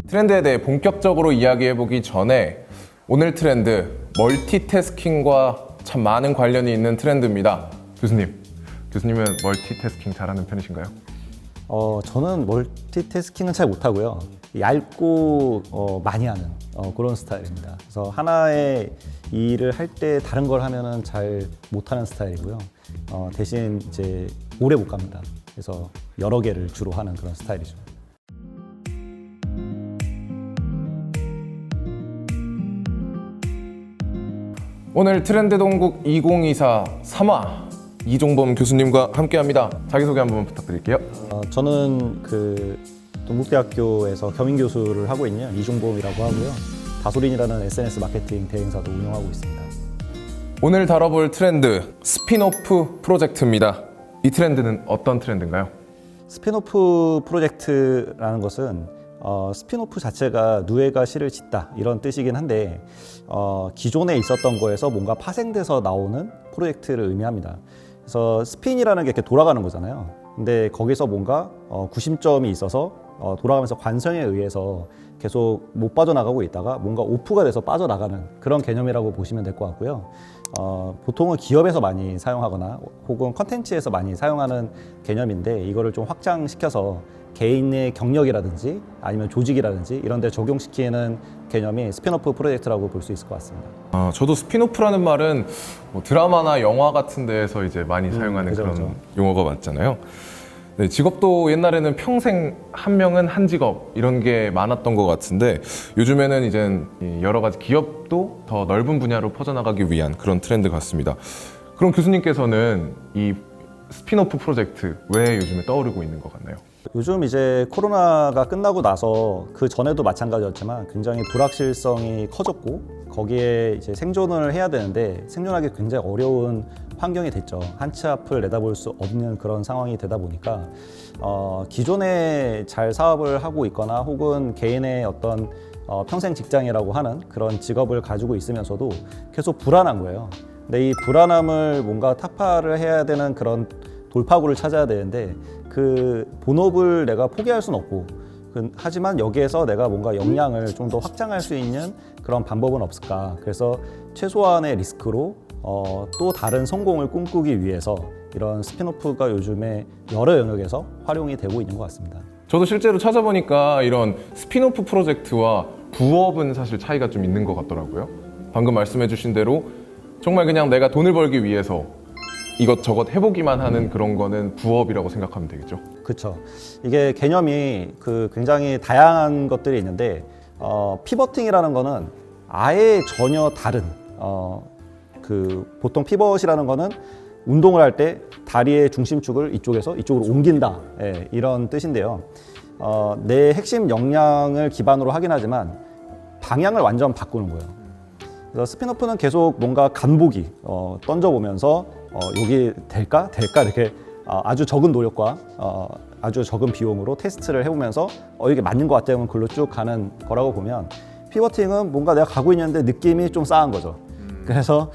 트렌드에 대해 본격적으로 이야기해보기 전에 오늘 트렌드, 멀티태스킹과 참 많은 관련이 있는 트렌드입니다. 교수님은 멀티태스킹 잘하는 편이신가요? 저는 멀티태스킹은 잘 못하고요. 얇고 많이 하는 그런 스타일입니다. 그래서 하나의 일을 할 때 다른 걸 하면은 잘 못하는 스타일이고요. 대신 이제 오래 못 갑니다. 그래서 여러 개를 주로 하는 그런 스타일이죠. 오늘 트렌드 동국 2024 3화 이종범 교수님과 함께합니다. 자기소개 한번 부탁드릴게요. 저는 동국대학교에서 겸임교수를 하고 있는 이종범이라고 하고요. 다솔인이라는 SNS 마케팅 대행사도 운영하고 있습니다. 오늘 다뤄볼 트렌드, 스핀오프 프로젝트입니다. 이 트렌드는 어떤 트렌드인가요? 스핀오프 프로젝트라는 것은 스핀오프 자체가 누에가 실을 짓다 이런 뜻이긴 한데 기존에 있었던 거에서 뭔가 파생돼서 나오는 프로젝트를 의미합니다. 그래서 스핀이라는 게 이렇게 돌아가는 거잖아요. 근데 거기서 뭔가 구심점이 있어서 돌아가면서 관성에 의해서 계속 못 빠져나가고 있다가 뭔가 오프가 돼서 빠져나가는 그런 개념이라고 보시면 될 것 같고요. 보통은 기업에서 많이 사용하거나 혹은 컨텐츠에서 많이 사용하는 개념인데 이거를 좀 확장시켜서 개인의 경력이라든지 아니면 조직이라든지 이런 데 적용시키는 개념이 스핀오프 프로젝트라고 볼 수 있을 것 같습니다. 저도 스핀오프라는 말은 뭐 드라마나 영화 같은 데에서 이제 많이 사용하는 그죠, 그런 그죠. 용어가 맞잖아요. 네, 직업도 옛날에는 평생 한 명은 한 직업 이런 게 많았던 것 같은데 요즘에는 이제 여러 가지 기업도 더 넓은 분야로 퍼져나가기 위한 그런 트렌드 같습니다. 그럼 교수님께서는 이 스핀오프 프로젝트 왜 요즘에 떠오르고 있는 것 같나요? 요즘 이제 코로나가 끝나고 나서 그 전에도 마찬가지였지만 굉장히 불확실성이 커졌고 거기에 이제 생존을 해야 되는데 생존하기 굉장히 어려운 환경이 됐죠. 한 치 앞을 내다볼 수 없는 그런 상황이 되다 보니까 기존에 잘 사업을 하고 있거나 혹은 개인의 어떤 평생 직장이라고 하는 그런 직업을 가지고 있으면서도 계속 불안한 거예요. 근데 이 불안함을 뭔가 타파를 해야 되는 그런 돌파구를 찾아야 되는데 그 본업을 내가 포기할 수는 없고 하지만 여기에서 내가 뭔가 역량을 좀 더 확장할 수 있는 그런 방법은 없을까. 그래서 최소한의 리스크로 또 다른 성공을 꿈꾸기 위해서 이런 스핀오프가 요즘에 여러 영역에서 활용이 되고 있는 것 같습니다. 저도 실제로 찾아보니까 이런 스핀오프 프로젝트와 부업은 사실 차이가 좀 있는 것 같더라고요. 방금 말씀해 주신 대로 정말 그냥 내가 돈을 벌기 위해서 이것저것 해보기만 하는 그런 거는 부업이라고 생각하면 되겠죠. 그렇죠. 이게 개념이 굉장히 다양한 것들이 있는데 피버팅이라는 거는 아예 전혀 다른 보통 피벗이라는 거는 운동을 할 때 다리의 중심축을 이쪽에서 이쪽으로 옮긴다 이런 뜻인데요. 내 핵심 역량을 기반으로 하긴 하지만 방향을 완전 바꾸는 거예요. 그래서 스핀오프는 계속 뭔가 간보기 던져보면서 여기 될까 이렇게 아주 적은 노력과 아주 적은 비용으로 테스트를 해보면서 이게 맞는 것 같아 하면 글로 쭉 가는 거라고 보면 피버팅은 뭔가 내가 가고 있는데 느낌이 좀 싸한 거죠. 그래서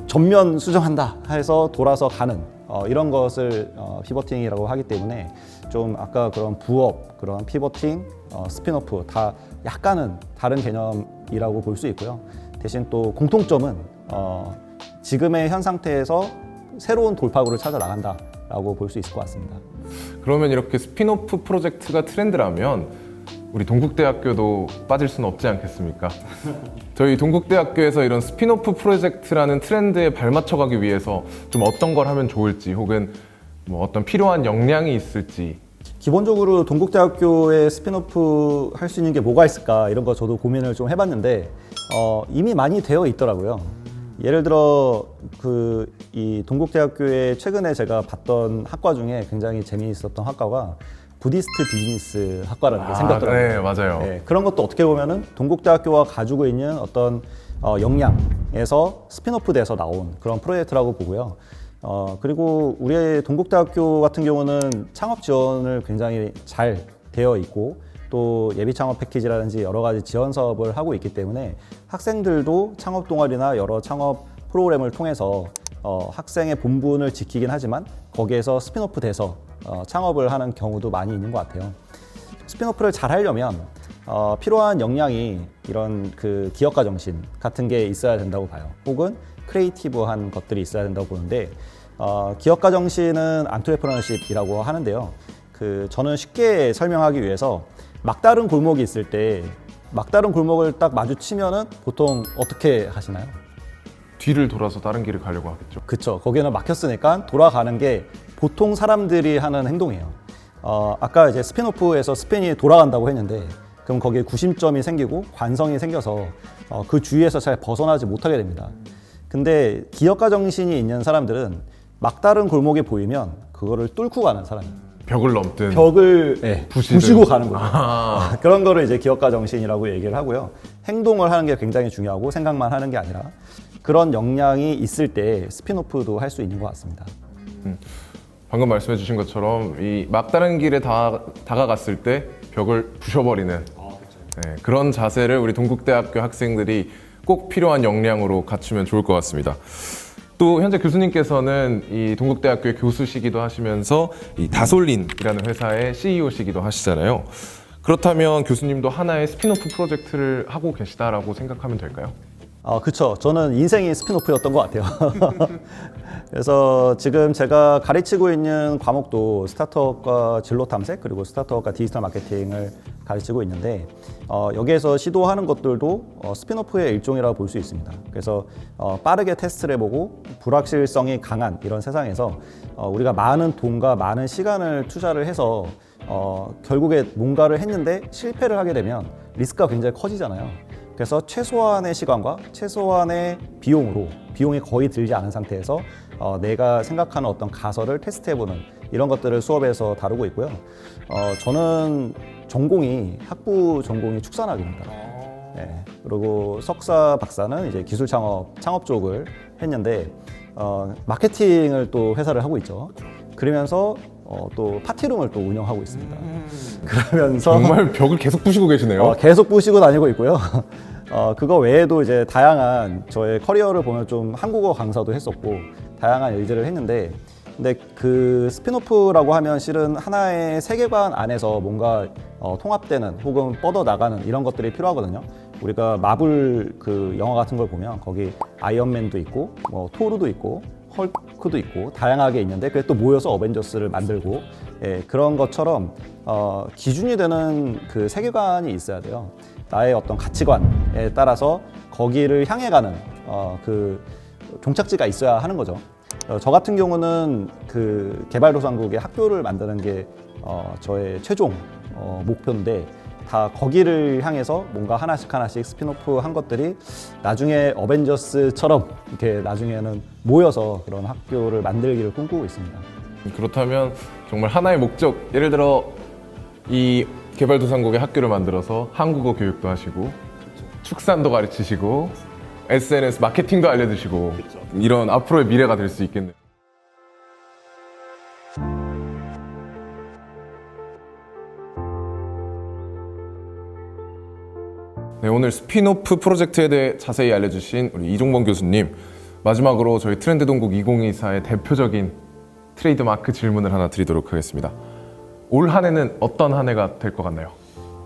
전면 수정한다 해서 돌아서 가는 이런 것을 피버팅이라고 하기 때문에 좀 아까 그런 부업, 그런 피버팅, 스핀오프 다 약간은 다른 개념이라고 볼 수 있고요. 대신 또 공통점은 지금의 현 상태에서 새로운 돌파구를 찾아 나간다라고 볼 수 있을 것 같습니다. 그러면 이렇게 스핀오프 프로젝트가 트렌드라면 우리 동국대학교도 빠질 수는 없지 않겠습니까? 저희 동국대학교에서 이런 스핀오프 프로젝트라는 트렌드에 발맞춰가기 위해서 좀 어떤 걸 하면 좋을지 혹은 뭐 어떤 필요한 역량이 있을지. 기본적으로 동국대학교에 스핀오프 할 수 있는 게 뭐가 있을까 이런 거 저도 고민을 좀 해봤는데 이미 많이 되어 있더라고요. 예를 들어 이 동국대학교에 최근에 제가 봤던 학과 중에 굉장히 재미있었던 학과가 부디스트 비즈니스 학과라는 게 생겼더라고요. 네, 맞아요. 네, 그런 것도 어떻게 보면은 동국대학교가 가지고 있는 어떤 역량에서 스핀오프 돼서 나온 그런 프로젝트라고 보고요. 그리고 우리 동국대학교 같은 경우는 창업 지원을 굉장히 잘 되어 있고 또 예비 창업 패키지라든지 여러 가지 지원 사업을 하고 있기 때문에 학생들도 창업 동아리나 여러 창업 프로그램을 통해서 학생의 본분을 지키긴 하지만 거기에서 스핀오프 돼서 창업을 하는 경우도 많이 있는 것 같아요. 스핀오프를 잘 하려면 필요한 역량이 이런 그 기업가 정신 같은 게 있어야 된다고 봐요. 혹은 크리에이티브한 것들이 있어야 된다고 보는데 기업가 정신은 안트레프러너십이라고 하는데요. 저는 쉽게 설명하기 위해서 막다른 골목이 있을 때 막다른 골목을 딱 마주치면은 보통 어떻게 하시나요? 뒤를 돌아서 다른 길을 가려고 하겠죠. 그쵸. 거기는 막혔으니까 돌아가는 게 보통 사람들이 하는 행동이에요. 아까 이제 스핀오프에서 스핀이 돌아간다고 했는데 그럼 거기에 구심점이 생기고 관성이 생겨서 그 주위에서 잘 벗어나지 못하게 됩니다. 근데 기업가 정신이 있는 사람들은 막다른 골목이 보이면 그거를 뚫고 가는 사람이에요. 벽을 넘든 벽을 부시든. 부시고 가는 거예요. 그런 거를 이제 기업가 정신이라고 얘기를 하고요. 행동을 하는 게 굉장히 중요하고 생각만 하는 게 아니라 그런 역량이 있을 때 스핀오프도 할 수 있는 것 같습니다. 방금 말씀해 주신 것처럼 이 막다른 길에 다가갔을 때 벽을 부셔버리는 네, 그런 자세를 우리 동국대학교 학생들이 꼭 필요한 역량으로 갖추면 좋을 것 같습니다. 또 현재 교수님께서는 이 동국대학교의 교수시기도 하시면서 이 다솔린이라는 회사의 CEO시기도 하시잖아요. 그렇다면 교수님도 하나의 스핀오프 프로젝트를 하고 계시다라고 생각하면 될까요? 그쵸. 저는 인생이 스핀오프였던 것 같아요. 그래서 지금 제가 가르치고 있는 과목도 스타트업과 진로 탐색 그리고 스타트업과 디지털 마케팅을 가르치고 있는데 여기에서 시도하는 것들도 스핀오프의 일종이라고 볼 수 있습니다. 그래서 빠르게 테스트를 해보고 불확실성이 강한 이런 세상에서 우리가 많은 돈과 많은 시간을 투자를 해서 결국에 뭔가를 했는데 실패를 하게 되면 리스크가 굉장히 커지잖아요. 그래서 최소한의 시간과 최소한의 비용으로 비용이 거의 들지 않은 상태에서 내가 생각하는 어떤 가설을 테스트해보는 이런 것들을 수업에서 다루고 있고요. 저는 학부 전공이 축산학입니다. 네. 그리고 석사 박사는 이제 기술 창업 쪽을 했는데 마케팅을 또 회사를 하고 있죠. 그러면서 또 파티룸을 또 운영하고 있습니다. 그러면서 정말 벽을 계속 부시고 계시네요. 계속 부시고 다니고 있고요. 그거 외에도 이제 다양한 저의 커리어를 보면 좀 한국어 강사도 했었고 다양한 일들을 했는데 근데 그 스핀오프라고 하면 실은 하나의 세계관 안에서 뭔가 통합되는 혹은 뻗어 나가는 이런 것들이 필요하거든요. 우리가 마블 그 영화 같은 걸 보면 거기 아이언맨도 있고 뭐 토르도 있고 헐크도 있고 다양하게 있는데 그게 또 모여서 어벤져스를 만들고 그런 것처럼 기준이 되는 그 세계관이 있어야 돼요. 나의 어떤 가치관에 따라서 거기를 향해 가는 그 종착지가 있어야 하는 거죠. 저 같은 경우는 그 개발도상국의 학교를 만드는 게 저의 최종 목표인데 다 거기를 향해서 뭔가 하나씩 스핀오프 한 것들이 나중에 어벤져스처럼 이렇게 나중에는 모여서 그런 학교를 만들기를 꿈꾸고 있습니다. 그렇다면 정말 하나의 목적, 예를 들어 이 개발도상국의 학교를 만들어서 한국어 교육도 하시고 축산도 가르치시고 SNS 마케팅도 알려주시고 이런 앞으로의 미래가 될 수 있겠네요. 네, 오늘 스핀오프 프로젝트에 대해 자세히 알려주신 우리 이종범 교수님, 마지막으로 저희 트렌드 동국 2024의 대표적인 트레이드 마크 질문을 하나 드리도록 하겠습니다. 올 한 해는 어떤 한 해가 될 것 같나요?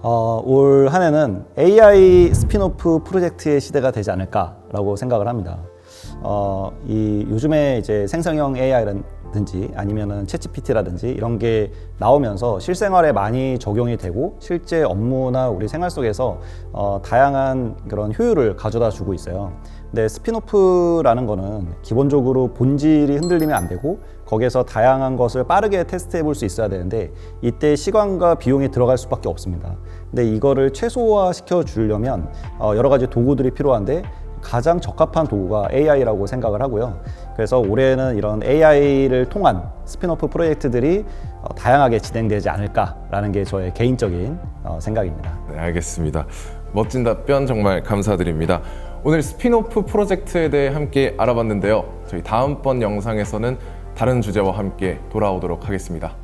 올 한 해는 AI 스핀오프 프로젝트의 시대가 되지 않을까라고 생각을 합니다. 요즘에 이제 생성형 AI라든지 아니면은 챗GPT라든지 이런 게 나오면서 실생활에 많이 적용이 되고 실제 업무나 우리 생활 속에서 다양한 그런 효율을 가져다 주고 있어요. 근데 스핀오프라는 거는 기본적으로 본질이 흔들리면 안 되고 거기에서 다양한 것을 빠르게 테스트해 볼 수 있어야 되는데 이때 시간과 비용이 들어갈 수밖에 없습니다. 근데 이거를 최소화 시켜 주려면 여러 가지 도구들이 필요한데 가장 적합한 도구가 AI라고 생각을 하고요. 그래서 올해는 이런 AI를 통한 스핀오프 프로젝트들이 다양하게 진행되지 않을까라는 게 저의 개인적인 생각입니다. 네, 알겠습니다. 멋진 답변 정말 감사드립니다. 오늘 스핀오프 프로젝트에 대해 함께 알아봤는데요. 저희 다음번 영상에서는 다른 주제와 함께 돌아오도록 하겠습니다.